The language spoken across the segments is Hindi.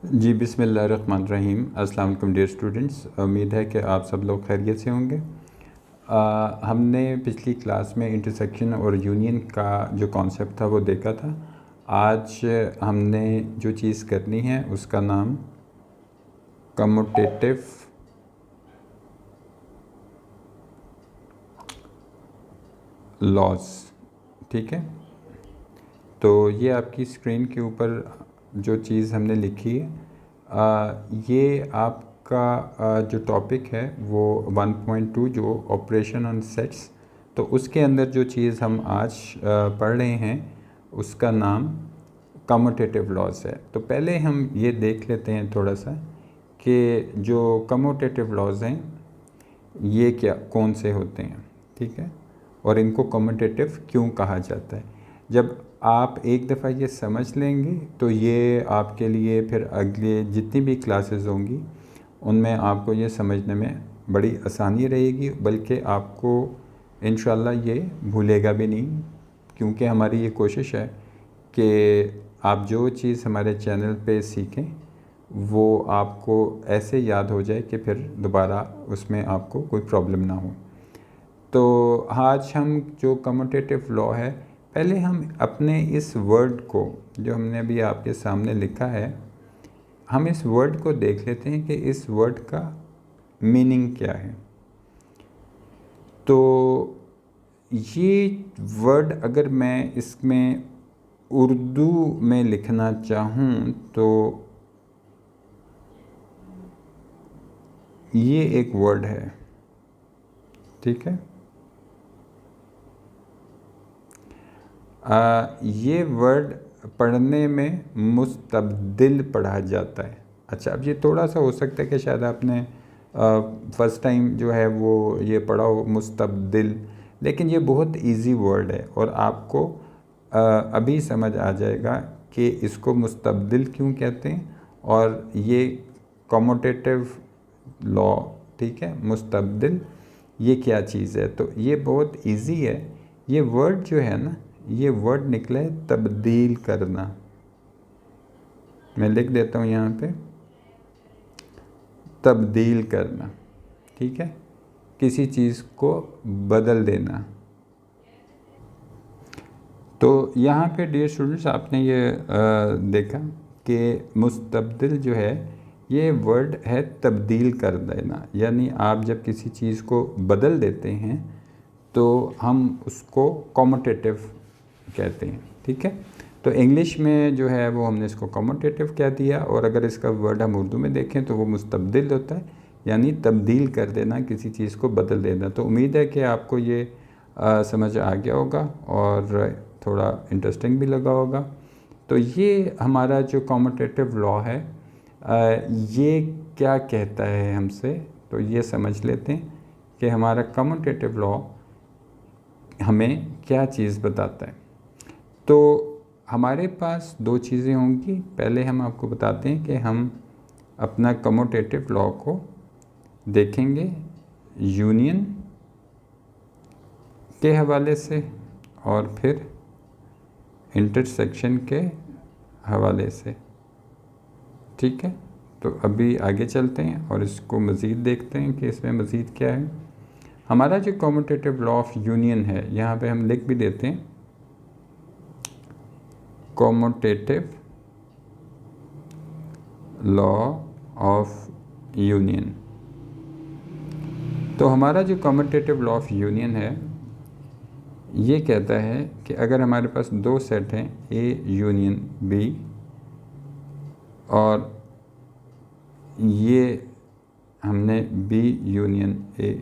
जी बिस्मिल्लाहिर्रहमानिर्रहीम। अस्सलाम वालेकुम डियर स्टूडेंट्स, उम्मीद है कि आप सब लोग खैरियत से होंगे। हमने पिछली क्लास में इंटरसेक्शन और यूनियन का जो कॉन्सेप्ट था वो देखा था। आज हमने जो चीज़ करनी है उसका नाम कम्यूटेटिव लॉज, ठीक है। तो ये आपकी स्क्रीन के ऊपर जो चीज़ हमने लिखी है, ये आपका जो टॉपिक है वो 1.2 जो ऑपरेशन ऑन सेट्स, तो उसके अंदर जो चीज़ हम आज पढ़ रहे हैं उसका नाम कम्यूटेटिव लॉज है। तो पहले हम ये देख लेते हैं थोड़ा सा कि जो कम्यूटेटिव लॉज हैं ये क्या कौन से होते हैं, ठीक है, और इनको कम्यूटेटिव क्यों कहा जाता है। जब आप एक दफ़ा ये समझ लेंगे तो ये आपके लिए फिर अगले जितनी भी क्लासेस होंगी उनमें आपको ये समझने में बड़ी आसानी रहेगी, बल्कि आपको इंशाल्लाह ये भूलेगा भी नहीं, क्योंकि हमारी ये कोशिश है कि आप जो चीज़ हमारे चैनल पे सीखें वो आपको ऐसे याद हो जाए कि फिर दोबारा उसमें आपको कोई प्रॉब्लम ना हो। तो आज हम जो कम्यूटेटिव लॉ है, पहले हम अपने इस वर्ड को जो हमने अभी आपके सामने लिखा है, हम इस वर्ड को देख लेते हैं कि इस वर्ड का मीनिंग क्या है। तो ये वर्ड अगर मैं इसमें उर्दू में लिखना चाहूँ तो ये एक वर्ड है, ठीक है। ये वर्ड पढ़ने में मुस्तब्दिल पढ़ा जाता है। अच्छा, अब ये थोड़ा सा हो सकता है कि शायद आपने फ़र्स्ट टाइम जो है वो ये पढ़ा हो मुस्तब्दिल, लेकिन ये बहुत इजी वर्ड है और आपको अभी समझ आ जाएगा कि इसको मुस्तब्दिल क्यों कहते हैं और ये कम्यूटेटिव लॉ, ठीक है, मुस्तब्दिल ये क्या चीज़ है। तो ये बहुत इजी है। ये वर्ड जो है ना, ये वर्ड निकला है तब्दील करना। मैं लिख देता हूँ यहाँ पे, तब्दील करना, ठीक है, किसी चीज़ को बदल देना। तो यहाँ पे डियर स्टूडेंट्स आपने ये देखा कि मुस्तब्दिल जो है ये वर्ड है तब्दील कर देना, यानी आप जब किसी चीज़ को बदल देते हैं तो हम उसको कम्यूटेटिव कहते हैं, ठीक है। तो इंग्लिश में जो है वो हमने इसको कम्यूटेटिव कह दिया, और अगर इसका वर्ड हम उर्दू में देखें तो वो मुस्तब्दिल होता है, यानी तब्दील कर देना, किसी चीज़ को बदल देना। तो उम्मीद है कि आपको ये समझ आ गया होगा और थोड़ा इंटरेस्टिंग भी लगा होगा। तो ये हमारा जो कम्यूटेटिव लॉ है ये क्या कहता है हमसे, तो ये समझ लेते हैं कि हमारा कम्यूटेटिव लॉ हमें क्या चीज़ बताता है। तो हमारे पास दो चीज़ें होंगी। पहले हम आपको बताते हैं कि हम अपना कम्यूटेटिव लॉ को देखेंगे यूनियन के हवाले से और फिर इंटरसेक्शन के हवाले से, ठीक है। तो अभी आगे चलते हैं और इसको मज़ीद देखते हैं कि इसमें मज़ीद क्या है। हमारा जो कम्यूटेटिव लॉ ऑफ यूनियन है, यहाँ पे हम लिख भी देते हैं कम्यूटेटिव लॉ ऑफ यूनियन। तो हमारा जो कम्यूटेटिव लॉ ऑफ यूनियन है ये कहता है कि अगर हमारे पास दो सेट हैं ए यूनियन बी, और ये हमने बी यूनियन ए,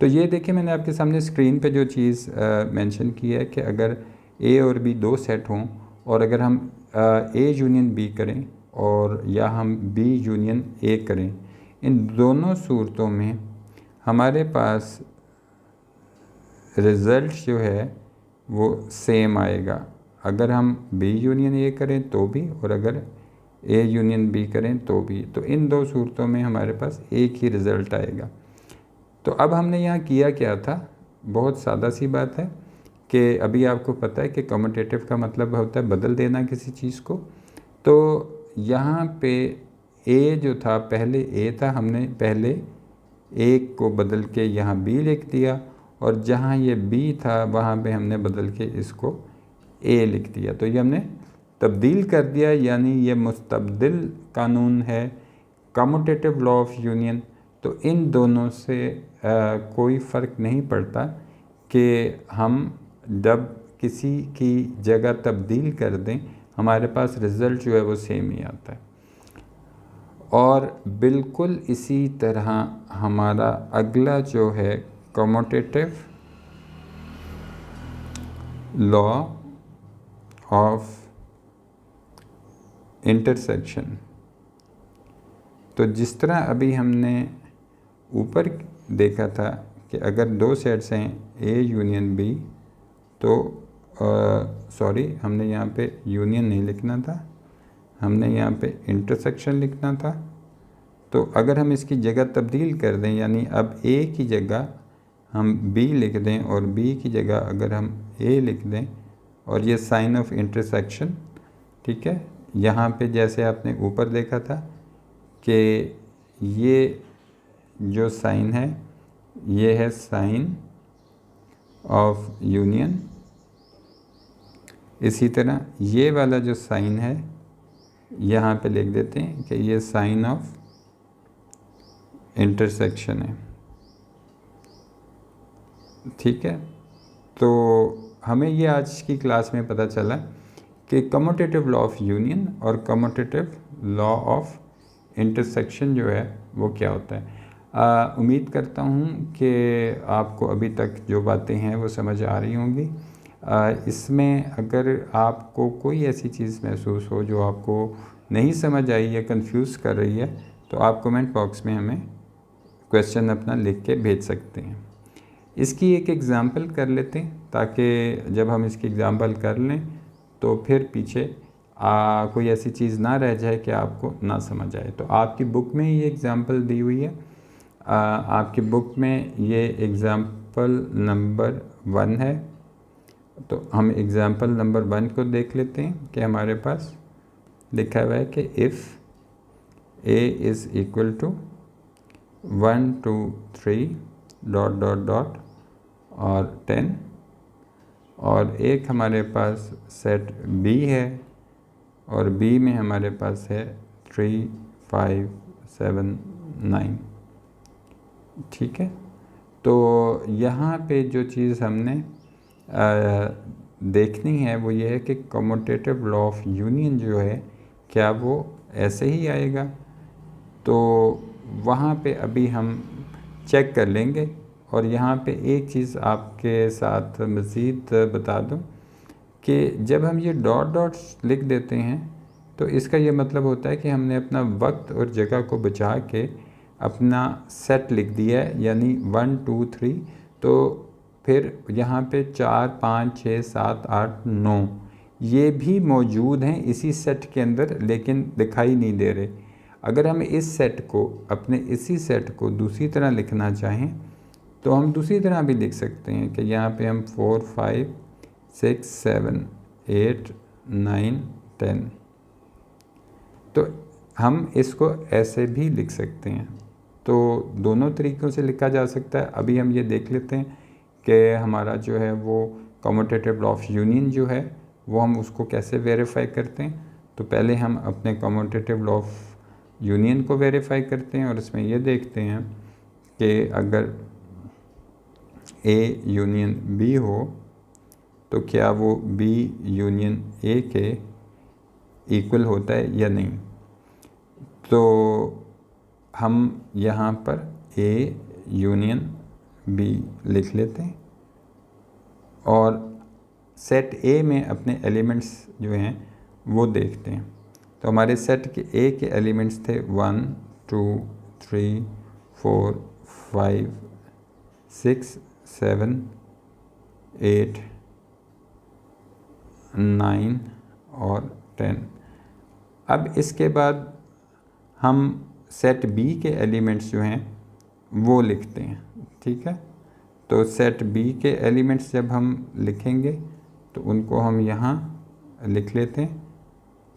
तो ये देखिए मैंने आपके सामने स्क्रीन पे जो चीज़ मेंशन की है कि अगर ए और बी दो सेट हों और अगर हम ए यूनियन बी करें और या हम बी यूनियन ए करें, इन दोनों सूरतों में हमारे पास रिज़ल्ट जो है वो सेम आएगा। अगर हम बी यूनियन ए करें तो भी, और अगर ए यूनियन बी करें तो भी, तो इन दो सूरतों में हमारे पास एक ही रिज़ल्ट आएगा। तो अब हमने यहाँ किया क्या था, बहुत सादा सी बात है कि अभी आपको पता है कि कम्यूटेटिव का मतलब होता है बदल देना किसी चीज़ को। तो यहाँ पे ए जो था, पहले ए था, हमने पहले ए को बदल के यहाँ बी लिख दिया, और जहाँ ये बी था वहाँ पे हमने बदल के इसको ए लिख दिया। तो ये हमने तब्दील कर दिया, यानी ये मुस्तब्दिल कानून है, कम्यूटेटिव लॉ ऑफ यूनियन। तो इन दोनों से कोई फ़र्क नहीं पड़ता कि हम जब किसी की जगह तब्दील कर दें, हमारे पास रिज़ल्ट जो है वो सेम ही आता है। और बिल्कुल इसी तरह हमारा अगला जो है कम्यूटेटिव लॉ ऑफ इंटरसेक्शन। तो जिस तरह अभी हमने ऊपर देखा था कि अगर दो सेट्स हैं ए यूनियन बी, तो सॉरी, हमने यहाँ पे यूनियन नहीं लिखना था, हमने यहाँ पे इंटरसेक्शन लिखना था। तो अगर हम इसकी जगह तब्दील कर दें, यानी अब ए की जगह हम बी लिख दें और बी की जगह अगर हम ए लिख दें, और ये साइन ऑफ इंटरसेक्शन, ठीक है। यहाँ पे जैसे आपने ऊपर देखा था कि ये जो साइन है ये है साइन ऑफ यूनियन, इसी तरह ये वाला जो साइन है यहाँ पे लिख देते हैं कि ये साइन ऑफ इंटरसेक्शन है, ठीक है। तो हमें ये आज की क्लास में पता चला कि कम्यूटेटिव लॉ ऑफ यूनियन और कम्यूटेटिव लॉ ऑफ इंटरसेक्शन जो है वो क्या होता है। उम्मीद करता हूँ कि आपको अभी तक जो बातें हैं वो समझ आ रही होंगी। इसमें अगर आपको कोई ऐसी चीज़ महसूस हो जो आपको नहीं समझ आई या कंफ्यूज कर रही है, तो आप कमेंट बॉक्स में हमें क्वेश्चन अपना लिख के भेज सकते हैं। इसकी एक एग्ज़ाम्पल कर लेते हैं, ताकि जब हम इसकी एग्ज़ाम्पल कर लें तो फिर पीछे कोई ऐसी चीज़ ना रह जाए कि आपको ना समझ आए। तो आपकी बुक में ये एग्ज़ाम्पल दी हुई है, आपकी बुक में ये एग्ज़ाम्पल नंबर 1 है। तो हम एग्ज़ाम्पल नंबर 1 को देख लेते हैं कि हमारे पास लिखा हुआ है कि if a is equal to 1 2 3 dot dot dot और 10, और एक हमारे पास सेट B है, और B में हमारे पास है 3 5 7 9, ठीक है। तो यहाँ पे जो चीज़ हमने देखनी है वो ये है कि कम्यूटेटिव लॉ ऑफ यूनियन जो है क्या वो ऐसे ही आएगा। तो वहाँ पे अभी हम चेक कर लेंगे। और यहाँ पे एक चीज़ आपके साथ मज़ीद बता दूँ कि जब हम ये डॉट डॉट्स लिख देते हैं तो इसका ये मतलब होता है कि हमने अपना वक्त और जगह को बचा के अपना सेट लिख दिया है, यानी 1 2 3। तो फिर यहाँ पे 4 5 6 7 8 9 ये भी मौजूद हैं इसी सेट के अंदर, लेकिन दिखाई नहीं दे रहे। अगर हम इस सेट को, अपने इसी सेट को दूसरी तरह लिखना चाहें तो हम दूसरी तरह भी लिख सकते हैं कि यहाँ पे हम 4 5 6 7 8 9 10, तो हम इसको ऐसे भी लिख सकते हैं। तो दोनों तरीक़ों से लिखा जा सकता है। अभी हम ये देख लेते हैं कि हमारा जो है वो कम्यूटेटिव लॉ ऑफ यूनियन जो है वो हम उसको कैसे वेरीफाई करते हैं। तो पहले हम अपने कम्यूटेटिव लॉ ऑफ यूनियन को वेरीफाई करते हैं, और इसमें ये देखते हैं कि अगर A यूनियन B हो तो क्या वो B यूनियन A के इक्वल होता है या नहीं। तो हम यहाँ पर A यूनियन B लिख लेते हैं, और सेट A में अपने एलिमेंट्स जो हैं वो देखते हैं। तो हमारे सेट के A के एलिमेंट्स थे 1 2 3 4 5 6 7 8 9 और 10। अब इसके बाद हम सेट B के एलिमेंट्स जो हैं वो लिखते हैं, ठीक है। तो सेट B के एलिमेंट्स जब हम लिखेंगे तो उनको हम यहाँ लिख लेते हैं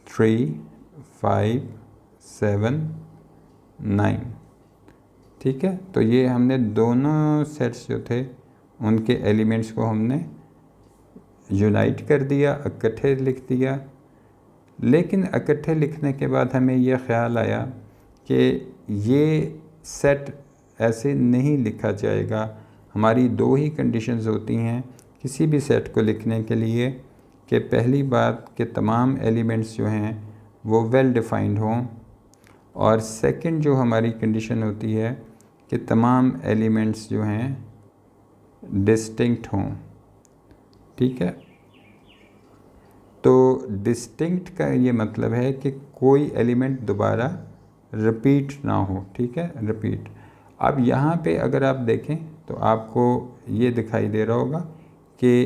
3 5 7 9। ठीक है, तो ये हमने दोनों सेट्स जो थे उनके एलिमेंट्स को हमने यूनाइट कर दिया, इकट्ठे लिख दिया। लेकिन इकट्ठे लिखने के बाद हमें यह ख्याल आया कि ये सेट ऐसे नहीं लिखा जाएगा। हमारी दो ही कंडीशंस होती हैं किसी भी सेट को लिखने के लिए, कि पहली बात कि तमाम एलिमेंट्स जो हैं वो वेल डिफाइंड हों, और सेकंड जो हमारी कंडीशन होती है कि तमाम एलिमेंट्स जो हैं डिस्टिंक्ट हों। ठीक है, तो डिस्टिंक्ट का ये मतलब है कि कोई एलिमेंट दोबारा रिपीट ना हो। ठीक है, रिपीट। अब यहाँ पे अगर आप देखें तो आपको ये दिखाई दे रहा होगा कि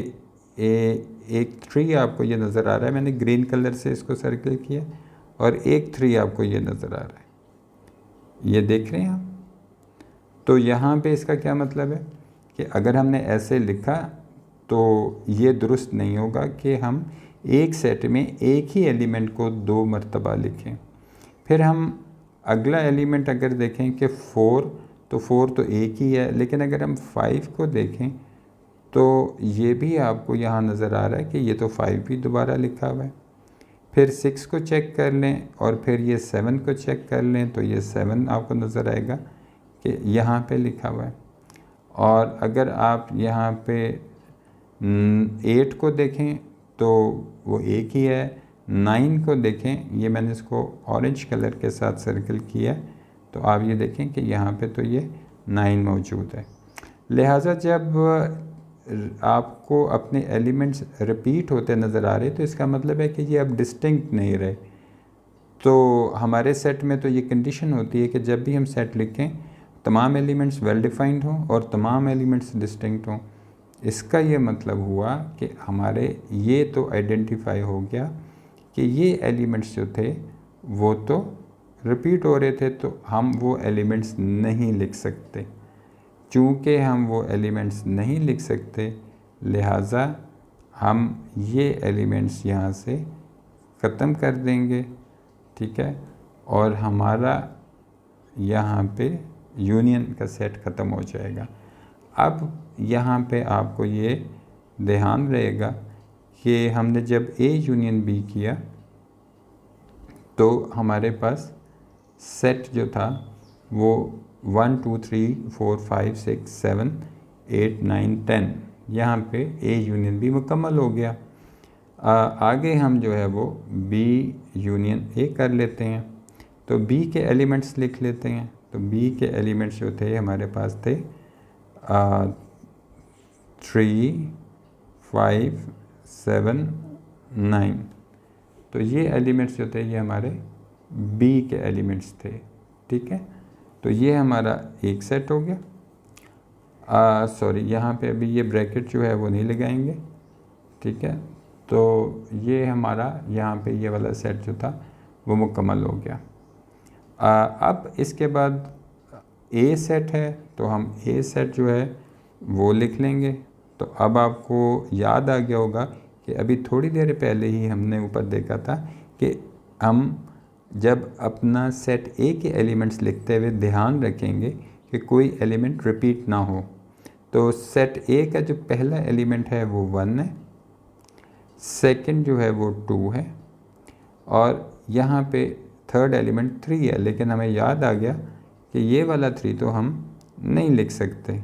एक 3 आपको ये नज़र आ रहा है, मैंने ग्रीन कलर से इसको सर्कल किया, और एक 3 आपको ये नज़र आ रहा है, ये देख रहे हैं आप। तो यहाँ पे इसका क्या मतलब है कि अगर हमने ऐसे लिखा तो ये दुरुस्त नहीं होगा कि हम एक सेट में एक ही एलिमेंट को 2 मरतबा लिखें। फिर हम अगला एलिमेंट अगर देखें कि 4, तो 4 तो एक ही है, लेकिन अगर हम 5 को देखें तो ये भी आपको यहाँ नज़र आ रहा है कि ये तो 5 भी दोबारा लिखा हुआ है। फिर 6 को चेक कर लें और फिर ये 7 को चेक कर लें तो ये 7 आपको नज़र आएगा कि यहाँ पे लिखा हुआ है। और अगर आप यहाँ पे 8 को देखें तो वो एक ही है। 9 को देखें, ये मैंने इसको ऑरेंज कलर के साथ सर्कल किया है, तो आप ये देखें कि यहाँ पे तो ये 9 मौजूद है। लिहाजा जब आपको अपने एलिमेंट्स रिपीट होते नज़र आ रहे तो इसका मतलब है कि ये अब डिस्टिंक्ट नहीं रहे। तो हमारे सेट में तो ये कंडीशन होती है कि जब भी हम सेट लिखें तमाम एलिमेंट्स वेल डिफाइंड हों और तमाम एलिमेंट्स डिस्टिंक्ट हों। इसका ये मतलब हुआ कि हमारे ये तो आइडेंटिफाई हो गया कि ये एलिमेंट्स जो थे वो तो रिपीट हो रहे थे, तो हम वो एलिमेंट्स नहीं लिख सकते। चूँकि हम वो एलिमेंट्स नहीं लिख सकते, लिहाजा हम ये एलिमेंट्स यहाँ से ख़त्म कर देंगे। ठीक है, और हमारा यहाँ पे यूनियन का सेट ख़त्म हो जाएगा। अब यहाँ पे आपको ये ध्यान रहेगा कि हमने जब ए यूनियन बी किया तो हमारे पास सेट जो था वो 1 2 3 4 5 6 7 8 9 10, यहाँ पे ए यूनियन बी मुकम्मल हो गया। आगे हम जो है वो बी यूनियन ए कर लेते हैं। तो बी के एलिमेंट्स लिख लेते हैं। तो बी के एलिमेंट्स जो थे हमारे पास थे 3 5 7 9। तो ये एलिमेंट्स जो थे ये हमारे बी के एलिमेंट्स थे। ठीक है, तो ये हमारा एक सेट हो गया। सॉरी, यहाँ पे अभी ये ब्रैकेट जो है वो नहीं लगाएंगे। ठीक है, तो ये हमारा यहाँ पे ये वाला सेट जो था वो मुकम्मल हो गया। अब इसके बाद ए सेट है, तो हम ए सेट जो है वो लिख लेंगे। तो अब आपको याद आ गया होगा कि अभी थोड़ी देर पहले ही हमने ऊपर देखा था कि हम जब अपना सेट ए के एलिमेंट्स लिखते हुए ध्यान रखेंगे कि कोई एलिमेंट रिपीट ना हो। तो सेट ए का जो पहला एलिमेंट है वो 1 है, सेकंड जो है वो 2 है, और यहाँ पे थर्ड एलिमेंट 3 है। लेकिन हमें याद आ गया कि ये वाला 3 तो हम नहीं लिख सकते,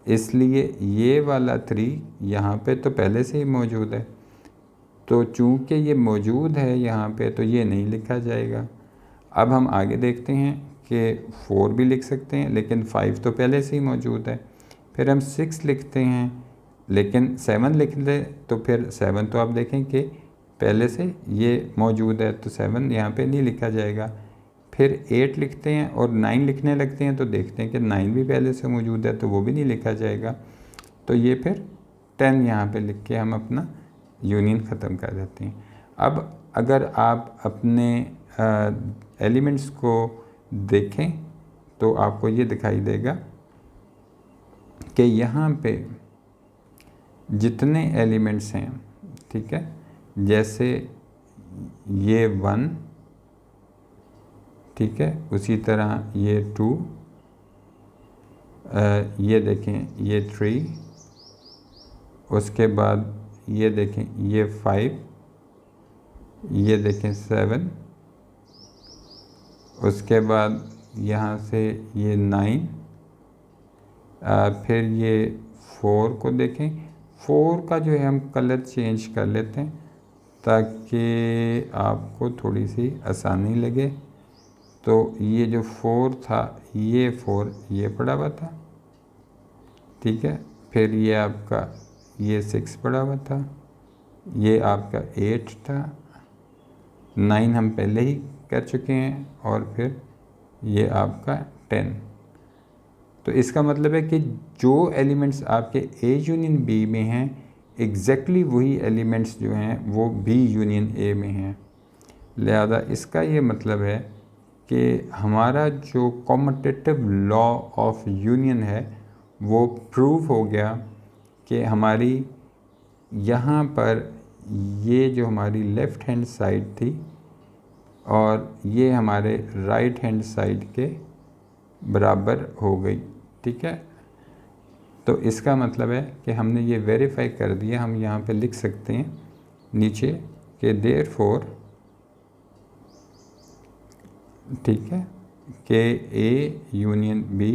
इसलिए ये वाला 3 यहाँ पे तो पहले से ही मौजूद है। तो चूँकि ये मौजूद है यहाँ पे तो ये नहीं लिखा जाएगा। अब हम आगे देखते हैं कि 4 भी लिख सकते हैं, लेकिन 5 तो पहले से ही मौजूद है। फिर हम 6 लिखते हैं, लेकिन 7 लिख ले तो फिर 7 तो आप देखें कि पहले से ये मौजूद है, तो 7 यहाँ पे नहीं लिखा जाएगा। फिर 8 लिखते हैं और 9 लिखने लगते हैं तो देखते हैं कि 9 भी पहले से मौजूद है, तो वो भी नहीं लिखा जाएगा। तो ये फिर 10 यहाँ पे लिख के हम अपना यूनियन ख़त्म कर देते हैं। अब अगर आप अपने एलिमेंट्स को देखें तो आपको ये दिखाई देगा कि यहाँ पे जितने एलिमेंट्स हैं, ठीक है, जैसे ये 1 ठीक है। उसी तरह ये 2, ये देखें ये 3, उसके बाद ये देखें ये 5, ये देखें 7, उसके बाद यहाँ से ये 9, फिर ये 4 को देखें। 4 का जो है हम कलर चेंज कर लेते हैं ताकि आपको थोड़ी सी आसानी लगे। तो ये जो 4 था, ये 4 ये पड़ा हुआ था, ठीक है। फिर ये आपका ये 6 पड़ा हुआ था, ये आपका 8 था, 9 हम पहले ही कर चुके हैं, और फिर ये आपका 10। तो इसका मतलब है कि जो एलिमेंट्स आपके ए यूनियन बी में हैं, एग्जैक्टली वही एलिमेंट्स जो हैं वो बी यूनियन ए में हैं। लिहाजा इसका ये मतलब है कि हमारा जो कॉम्यूटेटिव लॉ ऑफ यूनियन है वो प्रूव हो गया कि हमारी यहाँ पर ये जो हमारी लेफ़्ट हैंड साइड थी और ये हमारे राइट हैंड साइड के बराबर हो गई, ठीक है। तो इसका मतलब है कि हमने ये वेरीफाई कर दिया। हम यहाँ पे लिख सकते हैं नीचे कि देयरफॉर, ठीक है, कि A union B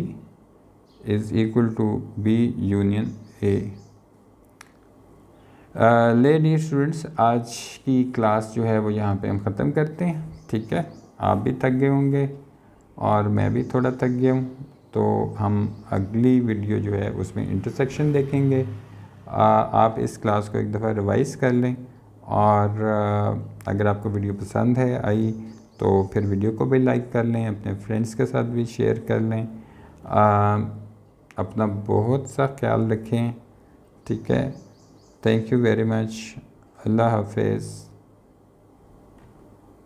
is equal to B union A. ले डियर स्टूडेंट्स, आज की क्लास जो है वो यहाँ पे हम ख़त्म करते हैं, ठीक है। आप भी थक गए होंगे और मैं भी थोड़ा थक गया हूँ, तो हम अगली वीडियो जो है उसमें इंटरसेक्शन देखेंगे। आप इस क्लास को एक दफ़ा रिवाइज़ कर लें, और अगर आपको वीडियो पसंद है आई तो फिर वीडियो को भी लाइक कर लें, अपने फ्रेंड्स के साथ भी शेयर कर लें। अपना बहुत सा ख्याल रखें, ठीक है। Thank you very much. अल्लाह हाफिज़।